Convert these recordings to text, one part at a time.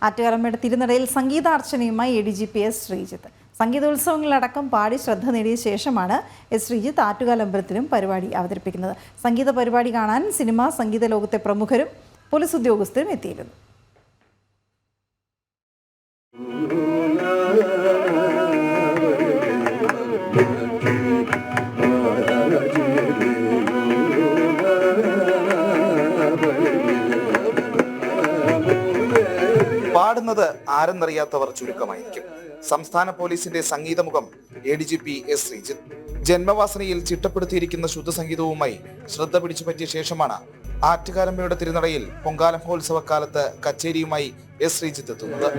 ആറ്റുകാലമ്മയുടെ തിരുനടയിൽ സംഗീതാർച്ചനയുമായി ADGP S. Sreejith. സംഗീതോത്സവങ്ങളിലടക്കം പാടി ശ്രദ്ധ നേടിയ ശേഷമാണ് S. ശ്രീജിത്ത് ആറ്റുകാലമ്പലത്തിലും പരിപാടി അവതരിപ്പിക്കുന്നത്. സംഗീത പരിപാടി കാണാൻ സിനിമ, സംഗീത ലോകത്തെ പ്രമുഖരും പോലീസ് ഉദ്യോഗസ്ഥരും എത്തിയിരുന്നു. പാടുന്നത് ആരെന്നറിയാത്തവർ ചുരുക്കമായിരിക്കും. സംസ്ഥാന പോലീസിന്റെ സംഗീതമുഖം ADGP S. ശ്രീജിത്ത്. ജന്മവാസനയിൽ ചിട്ടപ്പെടുത്തിയിരിക്കുന്ന ശുദ്ധസംഗീതവുമായി ശ്രദ്ധ പിടിച്ചുപറ്റിയ ശേഷമാണ് ആറ്റുകാലമ്മയുടെ തിരുനടയിൽ പൊങ്കാല മഹോത്സവക്കാലത്ത് കച്ചേരിയുമായി S. ശ്രീജിത്ത് എത്തുന്നത്.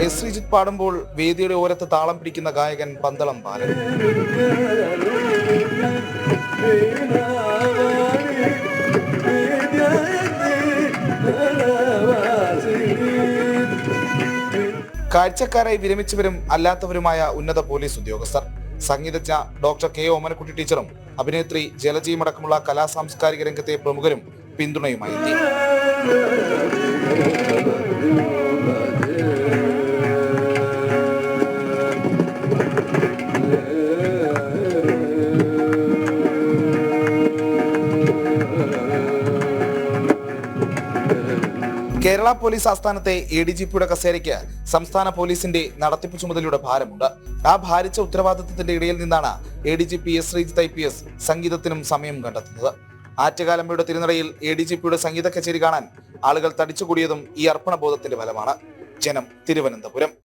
S. ശ്രീജിത്ത് പാടുമ്പോൾ വേദിയുടെ ഓരത്ത് താളം പിടിക്കുന്ന ഗായകൻ പന്തളം ബാലൻ. കാഴ്ചക്കാരായി വിരമിച്ചവരും അല്ലാത്തവരുമായ ഉന്നത പോലീസ് ഉദ്യോഗസ്ഥർ, സംഗീതജ്ഞ ഡോക്ടർ K. ഓമനക്കുട്ടി ടീച്ചറും അഭിനേത്രി ജലജയും അടക്കമുള്ള കലാസാംസ്കാരിക രംഗത്തെ പ്രമുഖരും പിന്തുണയുമായി എത്തി. കേരള പോലീസ് ആസ്ഥാനത്തെ ADGPയുടെ കസേരയ്ക്ക് സംസ്ഥാന പോലീസിന്റെ നടത്തിപ്പ് ചുമതലയുടെ ഭാരമുണ്ട്. ആ ഭാരിച്ച ഉത്തരവാദിത്വത്തിന്റെ ഇടയിൽ നിന്നാണ് ADGP S. ശ്രീജിത്ത് IPS സംഗീതത്തിനും സമയം കണ്ടെത്തുന്നത്. ആറ്റുകാലമ്മയുടെ തിരുനടയിൽ ADGPയുടെ സംഗീത കച്ചേരി കാണാൻ ആളുകൾ തടിച്ചുകൂടിയതും ഈ അർപ്പണബോധത്തിന്റെ ഫലമാണ്. ജനം, തിരുവനന്തപുരം.